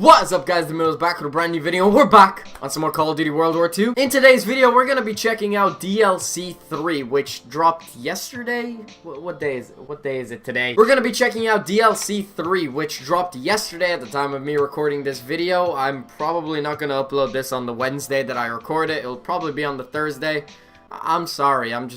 What is up, guys? Dimeo is back with a brand new video, and we're back on some more Call of Duty World War II. In today's video, we're gonna be checking out DLC 3, which dropped yesterday. What day is it today? We're gonna be checking out DLC 3, which dropped yesterday at the time of me recording this video. I'm probably not gonna upload this on the Wednesday that I record it. It'll probably be on the Thursday. I'm sorry, I'm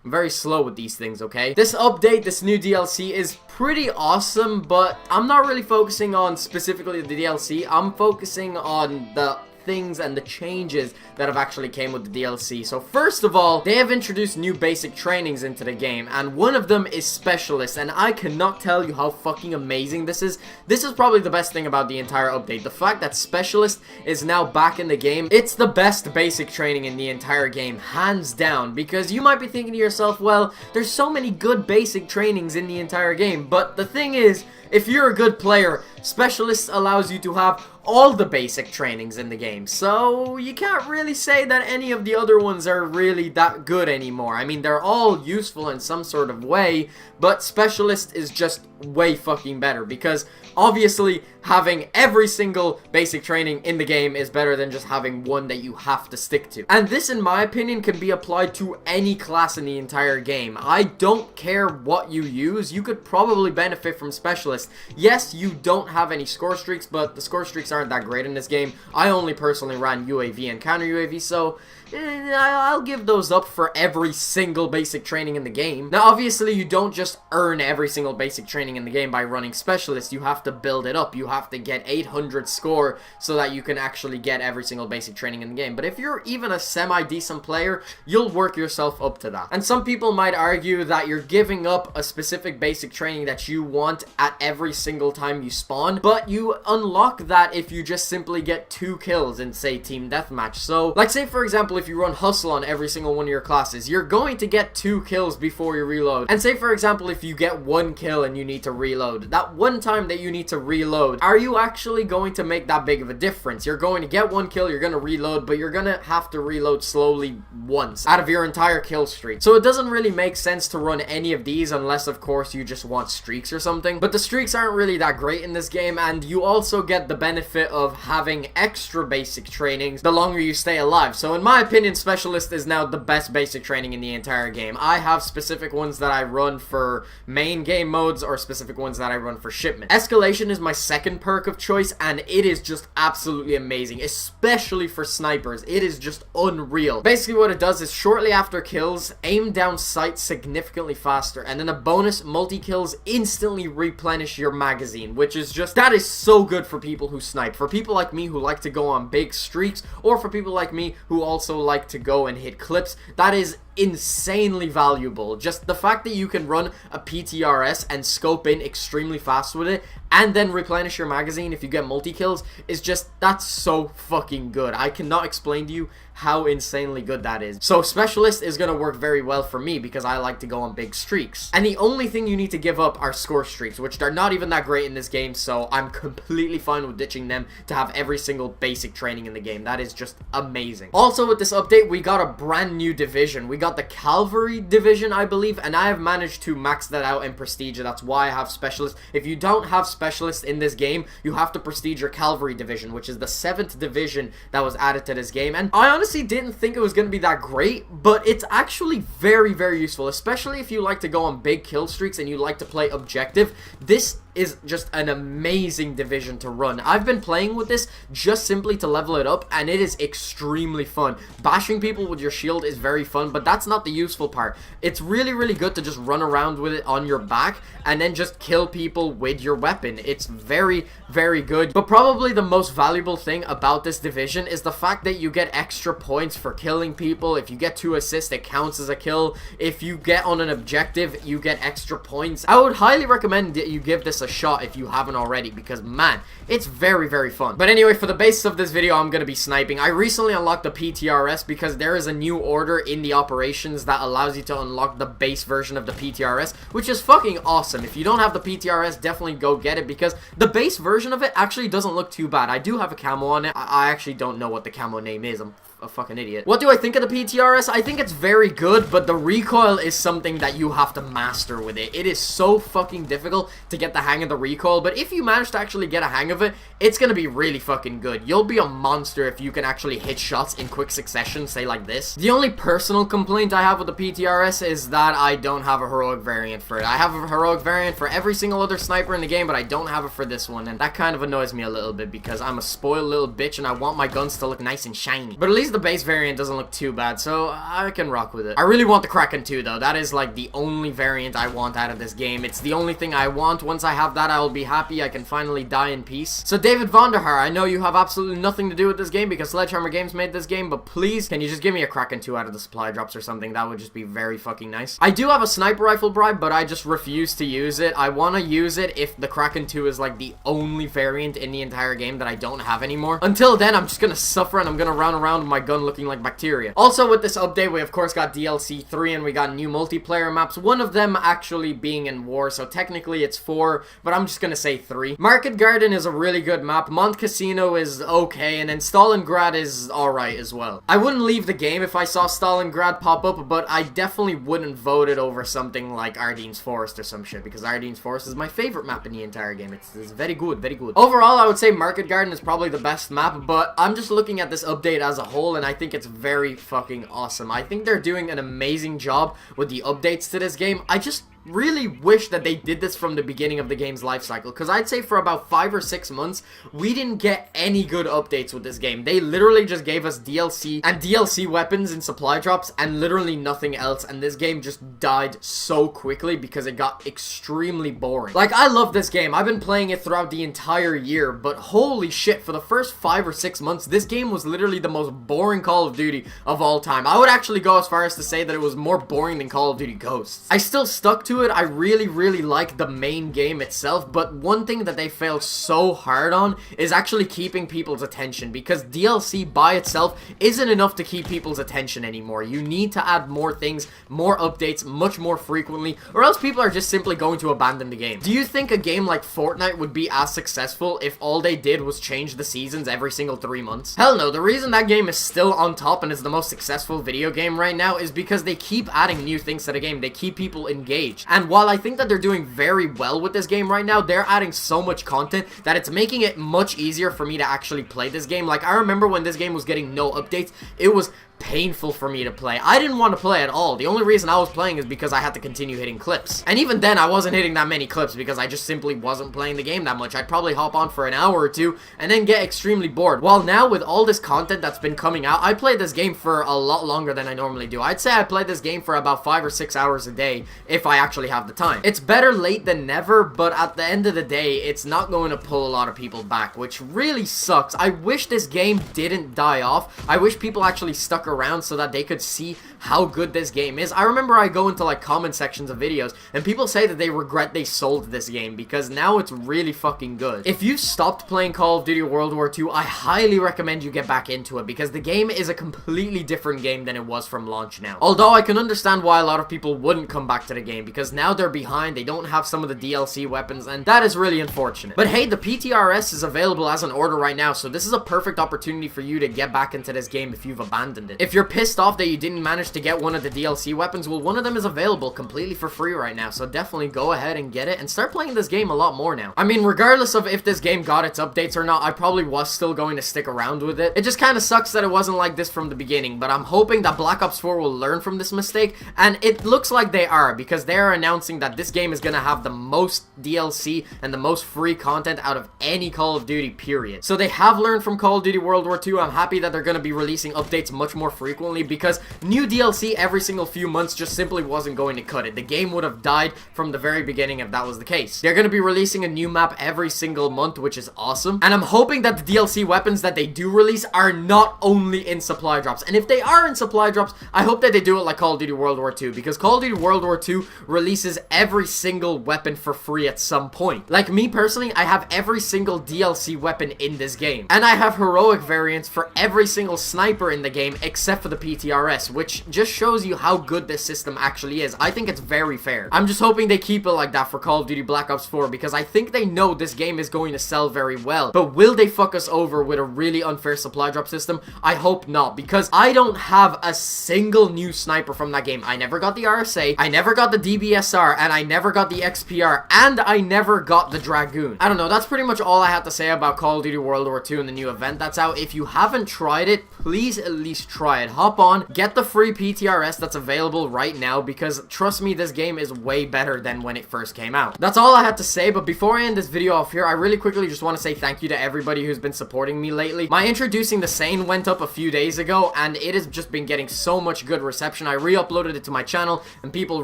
very slow with these things, okay? This update, this new DLC is pretty awesome, but I'm not really focusing on specifically the DLC. I'm focusing on the things and the changes that have actually came with the DLC. So first of all, they have introduced new basic trainings into the game, and one of them is Specialist, and I cannot tell you how fucking amazing this is. This is probably the best thing about the entire update. The fact that Specialist is now back in the game. It's the best basic training in the entire game, hands down, because you might be thinking to yourself, well, there's so many good basic trainings in the entire game, but the thing is, if you're a good player, Specialist allows you to have all the basic trainings in the game, so you can't really say that any of the other ones are really that good anymore. I mean, they're all useful in some sort of way, but Specialist is just way fucking better, because obviously having every single basic training in the game is better than just having one that you have to stick to. And this, in my opinion, can be applied to any class in the entire game. I don't care what you use, you could probably benefit from Specialist. Yes, you don't have any score streaks, but the score streaks aren't that great in this game. I only personally ran UAV and counter UAV, so I'll give those up for every single basic training in the game. Now, obviously, you don't just earn every single basic training in the game by running Specialist. You have to build it up. You have to get 800 score so that you can actually get every single basic training in the game. But if you're even a semi-decent player, you'll work yourself up to that. And some people might argue that you're giving up a specific basic training that you want at every single time you spawn, but you unlock that if you just simply get 2 kills in, say, Team Deathmatch. So, like, say, for example, if you run Hustle on every single one of your classes, you're going to get 2 kills before you reload. And say, for example, if you get 1 kill and you need to reload, that one time that you need to reload, are you actually going to make that big of a difference? You're going to get 1 kill, you're going to reload, but you're going to have to reload slowly once out of your entire kill streak. So it doesn't really make sense to run any of these unless, of course, you just want streaks or something. But the streaks aren't really that great in this game, and you also get the benefit of having extra basic trainings the longer you stay alive. So in my opinion, Specialist is now the best basic training in the entire game. I have specific ones that I run for main game modes or specific ones that I run for shipment. Escalation is my second perk of choice, and it is just absolutely amazing, especially for snipers. It is just unreal. Basically what it does is shortly after kills, aim down sight significantly faster, and then a bonus multi-kills instantly replenish your magazine, which is just, that is so good for people who snipe. For people like me who like to go on big streaks, or for people like me who also like to go and hit clips, that is insanely valuable. Just the fact that you can run a PTRS and scope in extremely fast with it and then replenish your magazine if you get multi-kills is just, that's so fucking good. I cannot explain to you how insanely good that is. So Specialist is going to work very well for me because I like to go on big streaks. And the only thing you need to give up are score streaks, which are not even that great in this game, so I'm completely fine with ditching them to have every single basic training in the game. That is just amazing. Also, with this update, we got a brand new division. We got the Cavalry division, I believe, and I have managed to max that out in Prestige. That's why I have Specialist. If you don't have Specialist in this game, you have to Prestige your Cavalry division, which is the 7th division that was added to this game. And I honestly didn't think it was going to be that great, but it's actually very, very useful, especially if you like to go on big kill streaks and you like to play objective. This is just an amazing division to run. I've been playing with this just simply to level it up, and it is extremely fun. Bashing people with your shield is very fun, but that's not the useful part. It's really, really good to just run around with it on your back and then just kill people with your weapon. It's very, very good. But probably the most valuable thing about this division is the fact that you get extra points for killing people. If you get 2 assists, it counts as a kill. If you get on an objective, you get extra points. I would highly recommend that you give this a shot if you haven't already, because man, it's very, very fun. But anyway, for the basis of this video, I'm going to be sniping. I recently unlocked the PTRS because there is a new order in the operations that allows you to unlock the base version of the PTRS, which is fucking awesome. If you don't have the PTRS, definitely go get it, because the base version of it actually doesn't look too bad. I do have a camo on it. I actually don't know what the camo name is. I'm a fucking idiot. What do I think of the PTRS? I think it's very good, but the recoil is something that you have to master with it. It is so fucking difficult to get the hang hang of the recoil, but if you manage to actually get a hang of it, it's gonna be really fucking good. You'll be a monster if you can actually hit shots in quick succession, say like this. The only personal complaint I have with the PTRS is that I don't have a heroic variant for it. I have a heroic variant for every single other sniper in the game, but I don't have it for this one, and that kind of annoys me a little bit because I'm a spoiled little bitch and I want my guns to look nice and shiny. But at least the base variant doesn't look too bad, so I can rock with it. I really want the Kraken 2 though. That is like the only variant I want out of this game. It's the only thing I want. Once I have that, I will be happy. I can finally die in peace. So David Vonderhaar, I know you have absolutely nothing to do with this game because Sledgehammer Games made this game, but please, can you just give me a Kraken 2 out of the supply drops or something? That would just be very fucking nice. I do have a sniper rifle bribe, but I just refuse to use it. I want to use it if the Kraken 2 is like the only variant in the entire game that I don't have anymore. Until then, I'm just gonna suffer and I'm gonna run around with my gun looking like bacteria. Also, with this update, we of course got DLC 3 and we got new multiplayer maps. One of them actually being in war, so technically it's 4, but I'm just gonna say 3. Market Garden is a really good map. Mont Casino is okay, and then Stalingrad is alright as well. I wouldn't leave the game if I saw Stalingrad pop up, but I definitely wouldn't vote it over something like Ardene's Forest or some shit, because Ardene's Forest is my favorite map in the entire game. It's very good, very good. Overall, I would say Market Garden is probably the best map, but I'm just looking at this update as a whole, and I think it's very fucking awesome. I think they're doing an amazing job with the updates to this game. I just really wish that they did this from the beginning of the game's life cycle, because I'd say for about 5 or 6 months we didn't get any good updates with this game. They literally just gave us DLC and DLC weapons and supply drops and literally nothing else, and this game just died so quickly because it got extremely boring. Like, I love this game. I've been playing it throughout the entire year, but holy shit, for the first 5 or 6 months this game was literally the most boring Call of Duty of all time. I would actually go as far as to say that it was more boring than Call of Duty Ghosts. I still stuck to it. I really like the main game itself, but one thing that they failed so hard on is actually keeping people's attention, because DLC by itself isn't enough to keep people's attention anymore. You need to add more things, more updates, much more frequently, or else people are just simply going to abandon the game. Do you think a game like Fortnite would be as successful if all they did was change the seasons every single 3 months? Hell no. The reason that game is still on top and is the most successful video game right now is because they keep adding new things to the game. They keep people engaged, and while I think that they're doing very well with this game right now, they're adding so much content that it's making it much easier for me to actually play this game. Like, I remember when this game was getting no updates, it was painful for me to play. I didn't want to play at all. The only reason I was playing is because I had to continue hitting clips. And even then, I wasn't hitting that many clips because I just simply wasn't playing the game that much. I'd probably hop on for an hour or two and then get extremely bored. While now, with all this content that's been coming out, I play this game for a lot longer than I normally do. I'd say I play this game for about 5 or 6 hours a day if I actually have the time. It's better late than never, but at the end of the day, it's not going to pull a lot of people back, which really sucks. I wish this game didn't die off. I wish people actually stuck around so that they could see how good this game is. I remember I go into like comment sections of videos and people say that they regret they sold this game because now it's really fucking good. If you stopped playing Call of Duty World War II, I highly recommend you get back into it because the game is a completely different game than it was from launch now. Although I can understand why a lot of people wouldn't come back to the game because now they're behind, they don't have some of the DLC weapons, and that is really unfortunate. But hey, the PTRS is available as an order right now, so this is a perfect opportunity for you to get back into this game if you've abandoned it. If you're pissed off that you didn't manage to get one of the DLC weapons, well, one of them is available completely for free right now, so definitely go ahead and get it and start playing this game a lot more now. I mean, regardless of if this game got its updates or not, I probably was still going to stick around with it. It just kind of sucks that it wasn't like this from the beginning, but I'm hoping that Black Ops 4 will learn from this mistake, and it looks like they are, because they are announcing that this game is going to have the most DLC and the most free content out of any Call of Duty, period. So they have learned from Call of Duty World War II. I'm happy that they're going to be releasing updates much more frequently, because new DLC every single few months just simply wasn't going to cut it. The game would have died from the very beginning if that was the case. They're going to be releasing a new map every single month, which is awesome, and I'm hoping that the DLC weapons that they do release are not only in supply drops, and if they are in supply drops, I hope that they do it like Call of Duty World War II, because Call of Duty World War II releases every single weapon for free at some point. Like me personally, I have every single DLC weapon in this game, and I have heroic variants for every single sniper in the game except for the PTRS, which just shows you how good this system actually is. I think it's very fair. I'm just hoping they keep it like that for Call of Duty Black Ops 4, because I think they know this game is going to sell very well. But will they fuck us over with a really unfair supply drop system? I hope not, because I don't have a single new sniper from that game. I never got the RSA, I never got the DBSR, and I never got the XPR, and I never got the Dragoon. I don't know, that's pretty much all I have to say about Call of Duty World War II and the new event that's out. If you haven't tried it, please at least try it. Hop on, get the free PTRS that's available right now, because trust me, this game is way better than when it first came out. That's all I had to say, but before I end this video off here, I really quickly just want to say thank you to everybody who's been supporting me lately. My Introducing the Sane went up a few days ago, and it has just been getting so much good reception. I re-uploaded it to my channel, and people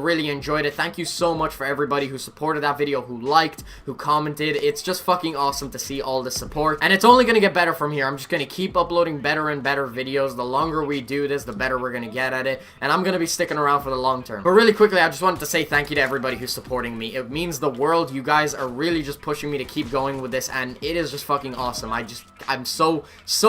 really enjoyed it. Thank you so much for everybody who supported that video, who liked, who commented. It's just fucking awesome to see all the support, and it's only going to get better from here. I'm just going to keep uploading better and better videos. The longer we do this, the better we're going to get at it, and I'm going to be sticking around for the long term. But really quickly, I just wanted to say thank you to everybody who's supporting me. It means the world. You guys are really just pushing me to keep going with this, and it is just fucking awesome. I'm so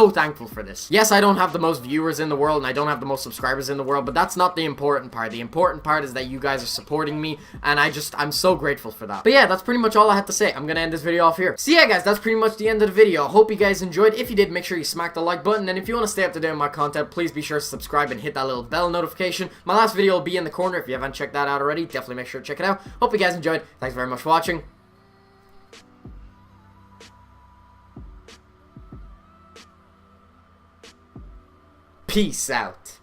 thankful for this. Yes, I don't have the most viewers in the world, and I don't have the most subscribers in the world, but that's not the important part. The important part is that you guys are supporting me, and I'm so grateful for that. But yeah, that's pretty much all I had to say. I'm gonna end this video off here. So yeah, guys, that's pretty much the end of the video. Hope you guys enjoyed. If you did, make sure you smack the like button, and if you want to stay up to date with my content, please be sure to subscribe and hit that little bell notification. My last video will be in the corner. If you haven't checked that out already, definitely make sure to check it out. Hope you guys enjoyed. Thanks very much for watching. Peace out.